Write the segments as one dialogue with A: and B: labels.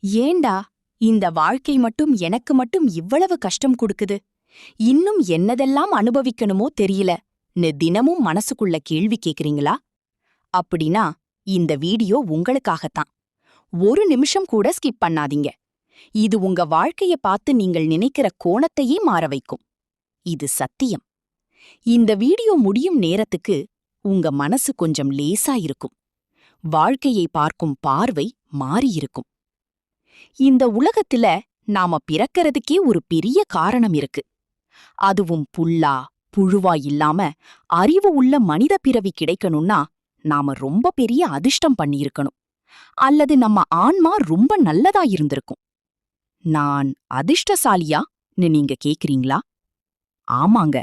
A: ஏண்டா இந்த வாழ்க்கை மட்டும் எனக்கு மட்டும் இவ்வளவு கஷ்டம் கொடுக்குது, இன்னும் என்னதெல்லாம் அனுபவிக்கணுமோ தெரியல தினமும் மனசுக்குள்ள கேள்வி கேக்குறீங்களா? அப்படின்னா இந்த வீடியோ உங்களுக்காகத்தான். ஒரு நிமிஷம் கூட ஸ்கிப் பண்ணாதீங்க. இது உங்க வாழ்க்கைய பார்த்து நீங்கள் நினைக்கிற கோணத்தையே மாற வைக்கும். இது சத்தியம். இந்த வீடியோ முடியும் நேரத்துக்கு உங்க மனசு கொஞ்சம் லேசா இருக்கும். வாழ்க்கையை பார்க்கும் பார்வை மாறியிருக்கும். இந்த உலகத்துல நாம பிறக்கறதுக்கே ஒரு பெரிய காரணம் இருக்கு. அதுவும் புல்லா புழுவா இல்லாம அறிவு உள்ள மனித பிறவி கிடைக்கணும்னா நாம ரொம்ப பெரிய அதிர்ஷ்டம் பண்ணியிருக்கணும். அல்லது நம்ம ஆன்மா ரொம்ப நல்லதா இருந்திருக்கும். நான் அதிர்ஷ்டசாலியான்னு நீங்க கேக்குறீங்களா? ஆமாங்க,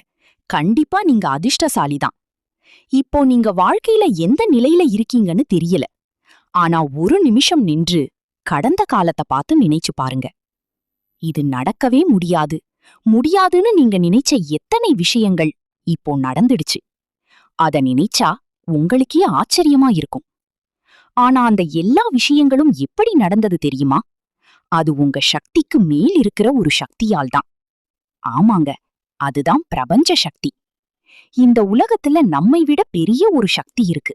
A: கண்டிப்பா நீங்க அதிர்ஷ்டசாலிதான். இப்போ நீங்க வாழ்க்கையில எந்த நிலையில இருக்கீங்கன்னு தெரியல. ஆனா ஒரு நிமிஷம் நின்று கடந்த காலத்தை பார்த்து நினைச்சு பாருங்க. இது நடக்கவே முடியாது முடியாதுன்னு நீங்க நினைச்ச எத்தனை விஷயங்கள் இப்போ நடந்துடுச்சு. அத நினைச்சா உங்களுக்கே ஆச்சரியமா இருக்கும். ஆனா அந்த எல்லா விஷயங்களும் எப்படி நடந்தது தெரியுமா? அது உங்க சக்திக்கு மேல் இருக்கிற ஒரு சக்தியால் தான். ஆமாங்க, அதுதான் பிரபஞ்ச சக்தி. இந்த உலகத்துல நம்மை விட பெரிய ஒரு சக்தி இருக்கு.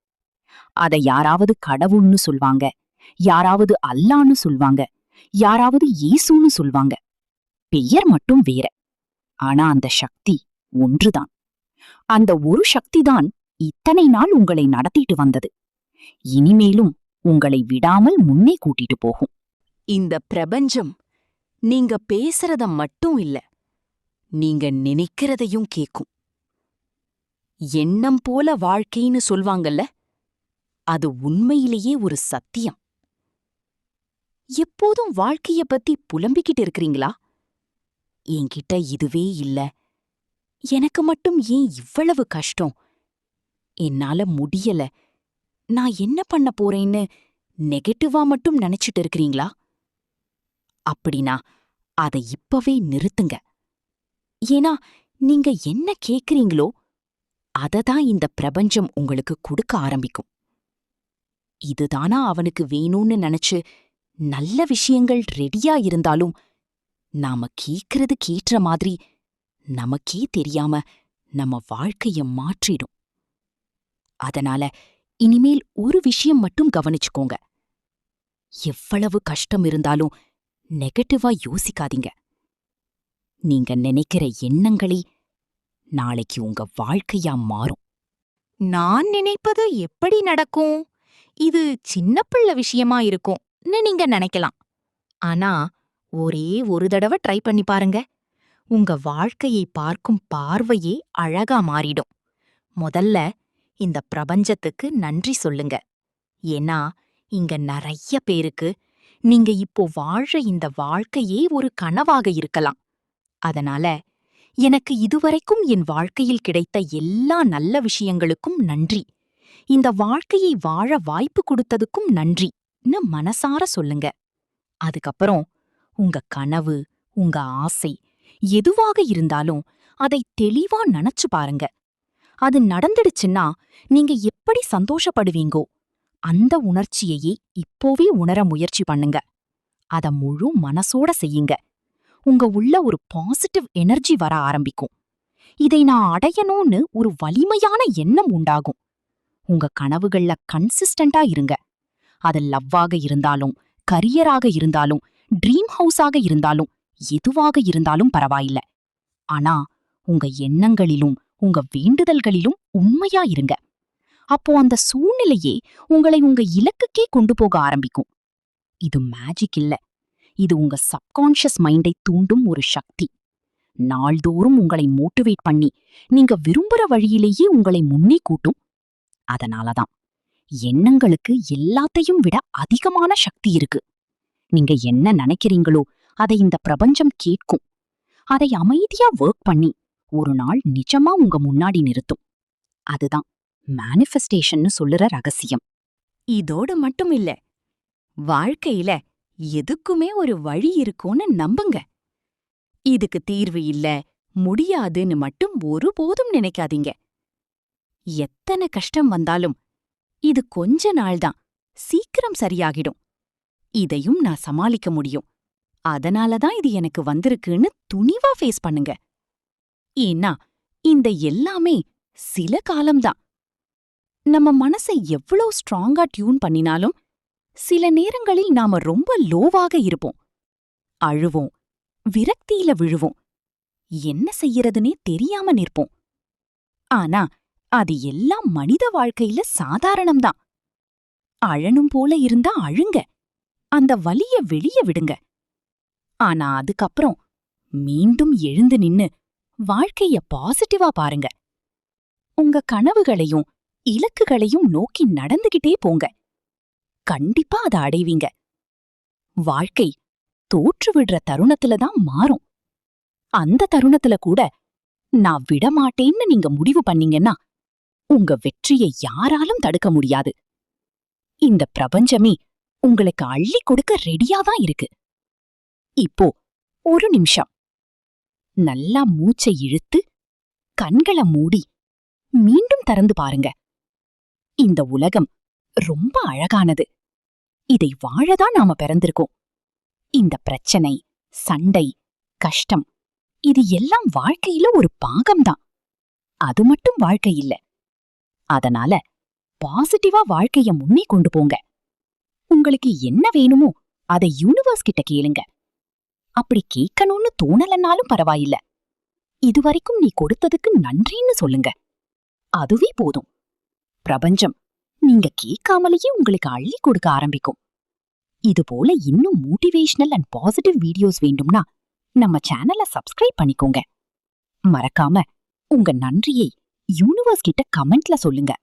A: அத யாராவது கடவுள்னு சொல்வாங்க, யாராவது அல்லான்னு சொல்வாங்க, யாராவது இயேசுன்னு சொல்வாங்க. பெயர் மட்டும் வேற. ஆனா அந்த சக்தி ஒன்றுதான். அந்த ஒரு சக்திதான் இத்தனை நாள் உங்களை நடத்திட்டு வந்தது. இனிமேலும் உங்களை விடாமல் முன்னே கூட்டிட்டு போகும். இந்த பிரபஞ்சம் நீங்க பேசுறத மட்டும் இல்ல, நீங்க நினைக்கிறதையும் கேக்கும். எண்ணம் போல வாழ்க்கைன்னு சொல்வாங்கல்ல, அது உண்மையிலேயே ஒரு சத்தியம். எப்போதும் வாழ்க்கைய பத்தி புலம்பிக்கிட்டு இருக்கிறீங்களா? என்கிட்ட இதுவே இல்ல, எனக்கு மட்டும் ஏன் இவ்வளவு கஷ்டம், என்னால முடியல, நான் என்ன பண்ண போறேன்னு நெகட்டிவா மட்டும் நினைச்சிட்டு இருக்கிறீங்களா? அப்படின்னா அதை இப்பவே நிறுத்துங்க. ஏன்னா நீங்க என்ன கேக்குறீங்களோ அததான் இந்த பிரபஞ்சம் உங்களுக்கு கொடுக்க ஆரம்பிக்கும். இதுதானா அவனுக்கு வேணும்னு நினைச்சு நல்ல விஷயங்கள் ரெடியா இருந்தாலும் நாம கேக்குறது கேட்ற மாதிரி நமக்கே தெரியாம நம்ம வாழ்க்கைய மாற்றிடும். அதனால இனிமேல் ஒரு விஷயம் மட்டும் கவனிச்சுக்கோங்க. எவ்வளவு கஷ்டம் இருந்தாலும் நெகட்டிவா யோசிக்காதீங்க. நீங்க நினைக்கிற எண்ணங்களே நாளைக்கு உங்க வாழ்க்கையா மாறும். நான் நினைப்பது எப்படி நடக்கும்? இது சின்ன பிள்ளை விஷயமா இருக்கும்னு நீங்க நினைக்கலாம். ஆனா ஒரே ஒரு தடவை ட்ரை பண்ணி பாருங்க. உங்க வாழ்க்கையை பார்க்கும் பார்வையே அழகா மாறிடும். முதல்ல இந்த பிரபஞ்சத்துக்கு நன்றி சொல்லுங்க. ஏன்னா இங்க நிறைய பேருக்கு நீங்க இப்போ வாழ்ற இந்த வாழ்க்கையே ஒரு கனவாக இருக்கலாம். அதனால எனக்கு இதுவரைக்கும் என் வாழ்க்கையில் கிடைத்த எல்லா நல்ல விஷயங்களுக்கும் நன்றி, இந்த வாழ்க்கையை வாழ வாய்ப்பு கொடுத்ததுக்கும் நன்றின்னு மனசார சொல்லுங்க. அதுக்கப்புறம் உங்க கனவு, உங்க ஆசை எதுவாக இருந்தாலும் அதை தெளிவா நினைச்சு பாருங்க. அது நடந்துடுச்சுன்னா நீங்க எப்படி சந்தோஷப்படுவீங்கோ அந்த உணர்ச்சியையே இப்போவே உணர முயற்சி பண்ணுங்க. அத முழு மனசோட செய்யுங்க. உங்க உள்ள ஒரு பாசிட்டிவ் எனர்ஜி வர ஆரம்பிக்கும். இதை நான் அடையணும்னு ஒரு வலிமையான எண்ணம் உண்டாகும். உங்க கனவுகள்ல கன்சிஸ்டண்டா இருங்க. அது லவ்வாக இருந்தாலும், கரியராக இருந்தாலும், ட்ரீம் ஹவுஸாக இருந்தாலும், எதுவாக இருந்தாலும் பரவாயில்ல. ஆனா உங்க எண்ணங்களிலும் உங்க வேண்டுதல்களிலும் உண்மையா இருங்க. அப்போ அந்த சூழ்நிலையே உங்களை உங்க இலக்குக்கே கொண்டு போக ஆரம்பிக்கும். இது மேஜிக் இல்ல, இது உங்க சப்கான்ஷியஸ் மைண்டை தூண்டும் ஒரு சக்தி. நாள்தோறும் உங்களை மோட்டிவேட் பண்ணி நீங்க விரும்புற வழியிலேயே உங்களை முன்னே கூட்டும். அதனாலதான் எண்ணங்களுக்கு எல்லாத்தையும் விட அதிகமான சக்தி இருக்கு. நீங்க என்ன நினைக்கிறீங்களோ அதை இந்த பிரபஞ்சம் கேட்கும். அதை அமைதியா ஒர்க் பண்ணி ஒரு நாள் நிஜமா உங்க முன்னாடி நிறுத்தும். அதுதான் மேனிஃபெஸ்டேஷன்னு சொல்லுற ரகசியம். இதோட மட்டும் இல்ல, வாழ்க்கையில எதுக்குமே ஒரு வழி இருக்கும்னு நம்புங்க. இதுக்கு தீர்வு இல்ல, முடியாதுன்னு மட்டும் ஒருபோதும் நினைக்காதீங்க. எத்தனை கஷ்டம் வந்தாலும் இது கொஞ்ச நாள்தான், சீக்கிரம் சரியாகிடும். இதையும் நான் சமாளிக்க முடியும். அதனால தான் இது எனக்கு வந்திருக்குன்னு துணிவா ஃபேஸ் பண்ணுங்க. ஏன்னா இந்த எல்லாமே சில காலம்தான். நம்ம மனசை எவ்வளோ ஸ்ட்ராங்கா டியூன் பண்ணினாலும் சில நேரங்களில் நாம ரொம்ப லோவாக இருப்போம். அழுவோம், விரக்தியில விழுவோம், என்ன செய்யறதுனே தெரியாம நிற்போம். ஆனா அது எல்லாம் மனித வாழ்க்கையில சாதாரணம்தான். அழணும் போல இருந்தா அழுங்க, அந்த வலிய வெளிய விடுங்க. ஆனா அதுக்கப்புறம் மீண்டும் எழுந்து நின்னு வாழ்க்கைய பாசிட்டிவா பாருங்க. உங்க கனவுகளையும் இலக்குகளையும் நோக்கி நடந்துகிட்டே போங்க. கண்டிப்பா அதை அடைவீங்க. வாழ்க்கை தோற்று விடுற தருணத்துல தான் மாறும். அந்த தருணத்துல கூட நான் விடமாட்டேன்னு நீங்க முடிவு பண்ணீங்கன்னா உங்க வெற்றியை யாராலும் தடுக்க முடியாது. இந்த பிரபஞ்சமே உங்களுக்கு அள்ளி கொடுக்க ரெடியாதான் இருக்கு. இப்போ ஒரு நிமிஷம் நல்லா மூச்சை இழுத்து கண்களை மூடி மீண்டும் திறந்து பாருங்க. இந்த உலகம் ரொம்ப அழகானது. இதை வாழதான் நாம பிறந்திருக்கோம். இந்த பிரச்சனை, சண்டை, கஷ்டம் இது எல்லாம் வாழ்க்கையில ஒரு பாகம்தான். அது மட்டும் வாழ்க்கை இல்ல. அதனால பாசிட்டிவா வாழ்க்கைய முன்னே கொண்டு போங்க. உங்களுக்கு என்ன வேணுமோ அதை யூனிவர்ஸ் கிட்ட கேளுங்க. அப்படி கேட்கணும்னு தோணலன்னாலும் பரவாயில்ல. இதுவரைக்கும் நீ கொடுத்ததுக்கு நன்றின்னு சொல்லுங்க. அதுவே போதும். பிரபஞ்சம் நீங்க கேட்காமலேயே உங்களுக்கு அள்ளி கொடுக்க ஆரம்பிக்கும். இதுபோல இன்னும் மோட்டிவேஷனல் அண்ட் பாசிட்டிவ் வீடியோஸ் வேண்டும்னா நம்ம சேனலை சப்ஸ்கிரைப் பண்ணிக்கோங்க. மறக்காம உங்க நன்றியை யூனிவர்ஸ் கிட்ட கமெண்ட்ல சொல்லுங்க.